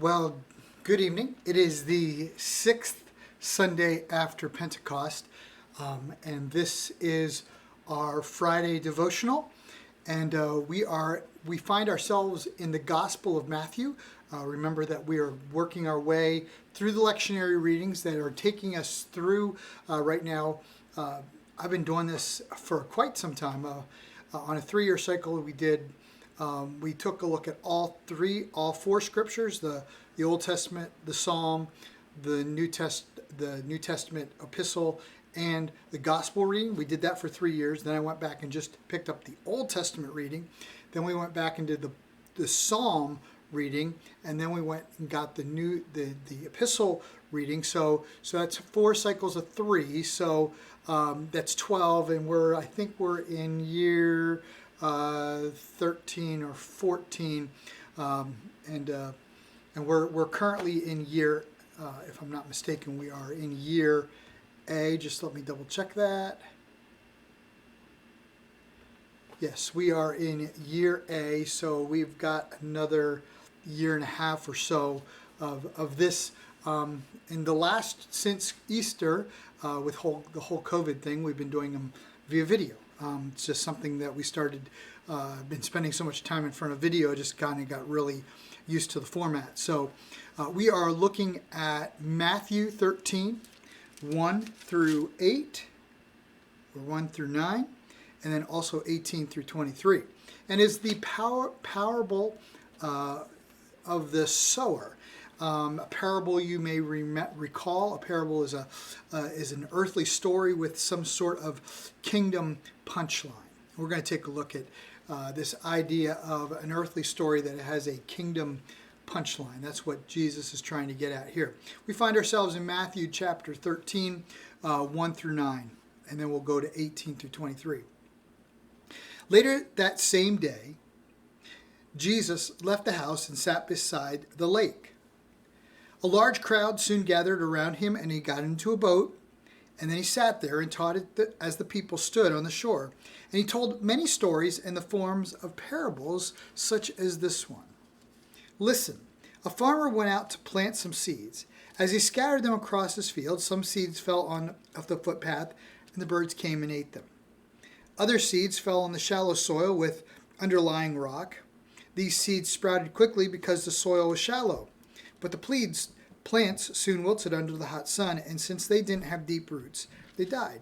Well, good evening. It is the sixth Sunday after Pentecost, and this is our Friday devotional. And we find ourselves in the Gospel of Matthew. Remember that we are working our way through the lectionary readings that are taking us through right now. I've been doing this for quite some time. On a 3-year cycle, we took a look at all four scriptures: the Old Testament, the Psalm, the New Testament epistle, and the gospel reading. We did that for 3 years. Then I went back and just picked up the Old Testament reading. Then we went back and did the Psalm reading, and then we went and got the epistle reading. So that's 4 cycles of 3. So that's 12, and I think we're in year 13 or 14, and we're currently in year, if I'm not mistaken, we are in year A. Just let me double check that. Yes, we are in year A, so we've got another year and a half or so of this. In the last, since Easter, with the whole COVID thing, we've been doing them via video. It's just something that we started, been spending so much time in front of video, just kind of got really used to the format. So we are looking at Matthew 13, 1 through 8, or 1 through 9, and then also 18 through 23. And is the parable of the sower. A parable, you may recall, a parable is an earthly story with some sort of kingdom punchline. We're going to take a look at this idea of an earthly story that has a kingdom punchline. That's what Jesus is trying to get at here. We find ourselves in Matthew chapter 13, 1 through 9, and then we'll go to 18 through 23. Later that same day, Jesus left the house and sat beside the lake. A large crowd soon gathered around him, and he got into a boat, and then he sat there and taught it as the people stood on the shore. And he told many stories in the forms of parables, such as this one. Listen, a farmer went out to plant some seeds. As he scattered them across his field, some seeds fell on the footpath, and the birds came and ate them. Other seeds fell on the shallow soil with underlying rock. These seeds sprouted quickly because the soil was shallow. But the plants soon wilted under the hot sun, and since they didn't have deep roots, they died.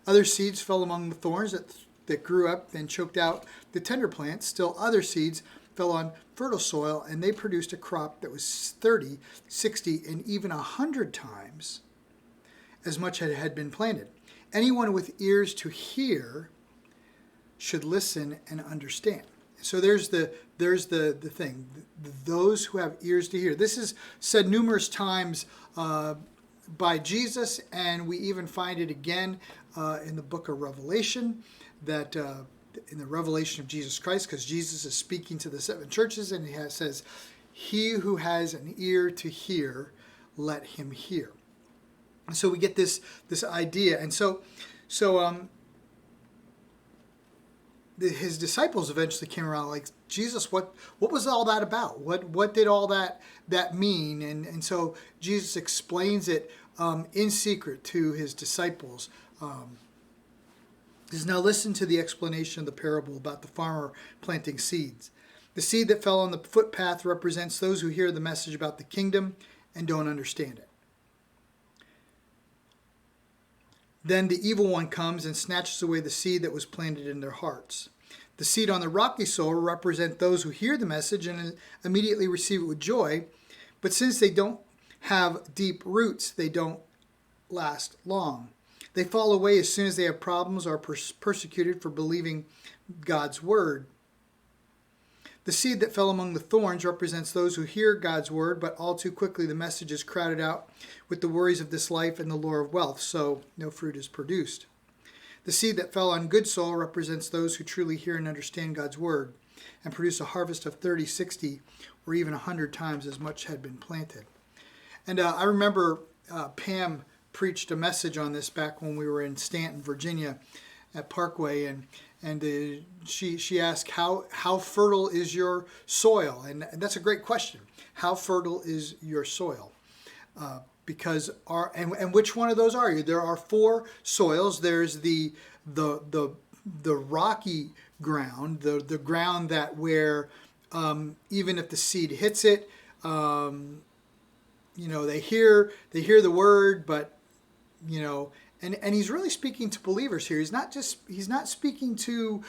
Other seeds fell among the thorns that grew up and choked out the tender plants. Still other seeds fell on fertile soil, and they produced a crop that was 30, 60, and even 100 times as much as had been planted. Anyone with ears to hear should listen and understand. So there's the thing. Those who have ears to hear. This is said numerous times by Jesus, and we even find it again in the book of Revelation, that in the revelation of Jesus Christ, because Jesus is speaking to the 7 churches, and he says, "He who has an ear to hear, let him hear." And so we get this idea, and so his disciples eventually came around like, Jesus, what was all that about? What did all that mean? And so Jesus explains it in secret to his disciples. Now listen to the explanation of the parable about the farmer planting seeds. The seed that fell on the footpath represents those who hear the message about the kingdom and don't understand it. Then the evil one comes and snatches away the seed that was planted in their hearts. The seed on the rocky soil represent those who hear the message and immediately receive it with joy, but since they don't have deep roots, they don't last long. They fall away as soon as they have problems or are persecuted for believing God's word. The seed that fell among the thorns represents those who hear God's word, but all too quickly the message is crowded out with the worries of this life and the lure of wealth, so no fruit is produced. The seed that fell on good soil represents those who truly hear and understand God's word and produce a harvest of 30, 60, or even 100 times as much had been planted. And I remember Pam preached a message on this back when we were in Stanton, Virginia, at Parkway, she asked, how fertile is your soil? And that's a great question. How fertile is your soil? Because and which one of those are you? There are four soils. There's the rocky ground, the ground that where even if the seed hits it, they hear the word, but and he's really speaking to believers here. He's not speaking to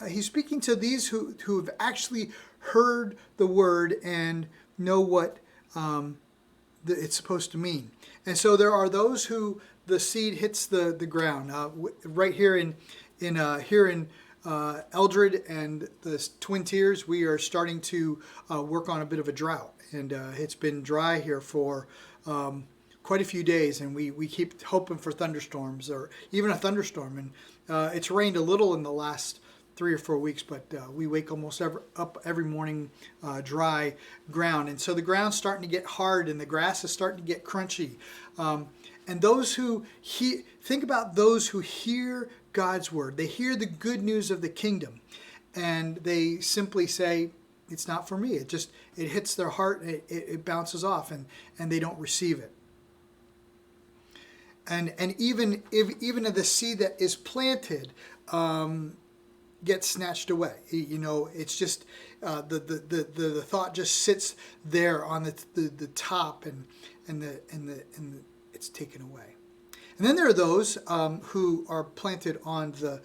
he's speaking to these who have actually heard the word and know what it's supposed to mean. And so there are those who the seed hits the ground. Right here in Eldred and the Twin Tiers, we are starting to work on a bit of a drought, and it's been dry here for quite a few days, and we keep hoping for thunderstorms or even a thunderstorm. And it's rained a little in the last 3 or 4 weeks, but we wake almost up every morning dry ground, and so the ground's starting to get hard, and the grass is starting to get crunchy. And those who think about those who hear God's word, they hear the good news of the kingdom, and they simply say, "It's not for me." It hits their heart, and it bounces off, and they don't receive it. And even if the seed that is planted gets snatched away, it's just the thought just sits there on the top, and it's taken away. And then there are those who are planted on the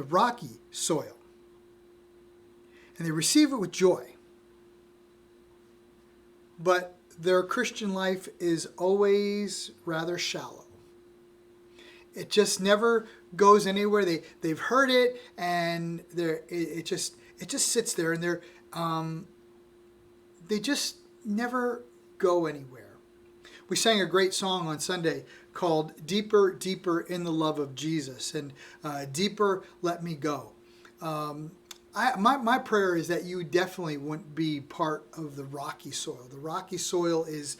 rocky soil, and they receive it with joy, but their Christian life is always rather shallow. It just never goes anywhere. They've heard it, and it just sits there, and they just never go anywhere. We sang a great song on Sunday called "Deeper, Deeper in the Love of Jesus," and "Deeper, Let Me Go." My prayer is that you definitely wouldn't be part of the rocky soil. The rocky soil is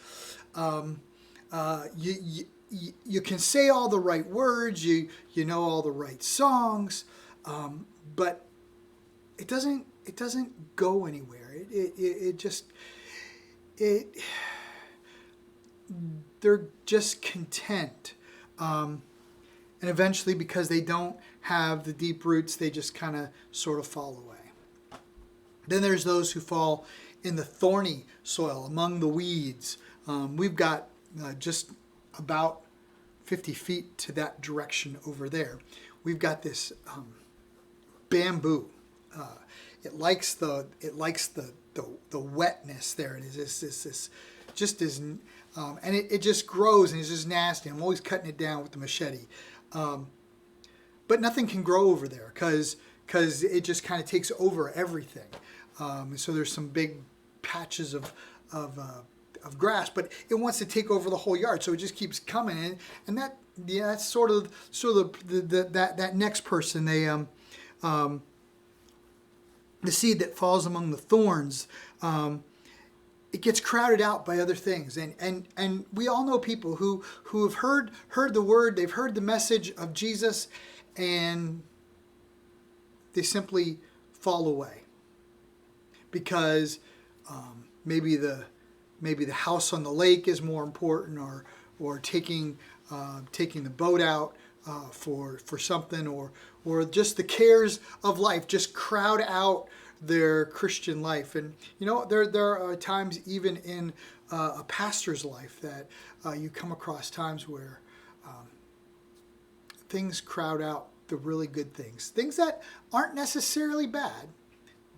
you can say all the right words, you know all the right songs, but it doesn't go anywhere. They're just content, and eventually, because they don't have the deep roots, they just kind of sort of fall away. Then there's those who fall in the thorny soil, among the weeds. We've got just about 50 feet to that direction over there. We've got this bamboo. It likes the wetness there. It is this just is, and it just grows, and it's just nasty. I'm always cutting it down with the machete. But nothing can grow over there because it just kind of takes over everything. And so there's some big patches of grass, but it wants to take over the whole yard, so it just keeps coming in. And that's sort of that next person. The seed that falls among the thorns, it gets crowded out by other things. And we all know people who have heard the word, they've heard the message of Jesus, and they simply fall away because maybe the house on the lake is more important, or taking the boat out for something, or just the cares of life just crowd out their Christian life. And there are times even in a pastor's life that you come across times where things crowd out the really good things that aren't necessarily bad,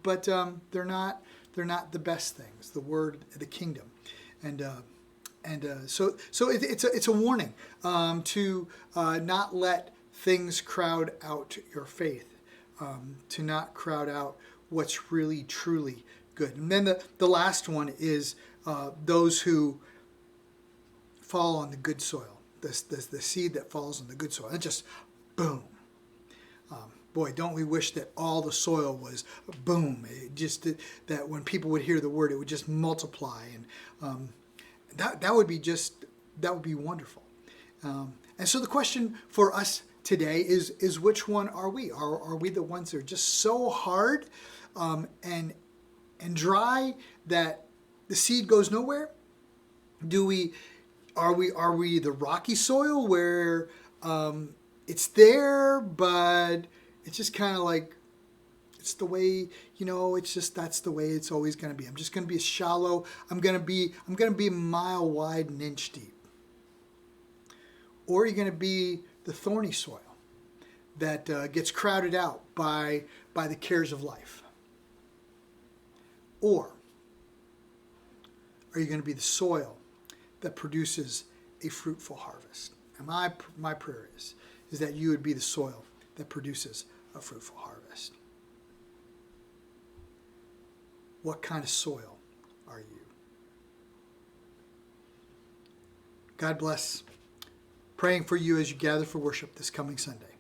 but they're not the best things. The word, the kingdom, so it's a warning to not let things crowd out your faith, to not crowd out what's really truly good. And then the last one is those who fall on the good soil. The seed that falls on the good soil. It just boom. Boy, don't we wish that all the soil was boom. That when people would hear the word, it would just multiply, and that would be wonderful. And so the question for us today is which one are we? Are we the ones that are just so hard and dry that the seed goes nowhere? Are we the rocky soil where it's there, but it's just kind of like, it's the way, it's just, that's the way it's always going to be. I'm just going to be shallow. I'm going to be a mile wide and inch deep. Or you're going to be the thorny soil that gets crowded out by the cares of life. Or are you going to be the soil that produces a fruitful harvest? And my prayer is that you would be the soil that produces a fruitful harvest. What kind of soil are you? God bless. Praying for you as you gather for worship this coming Sunday.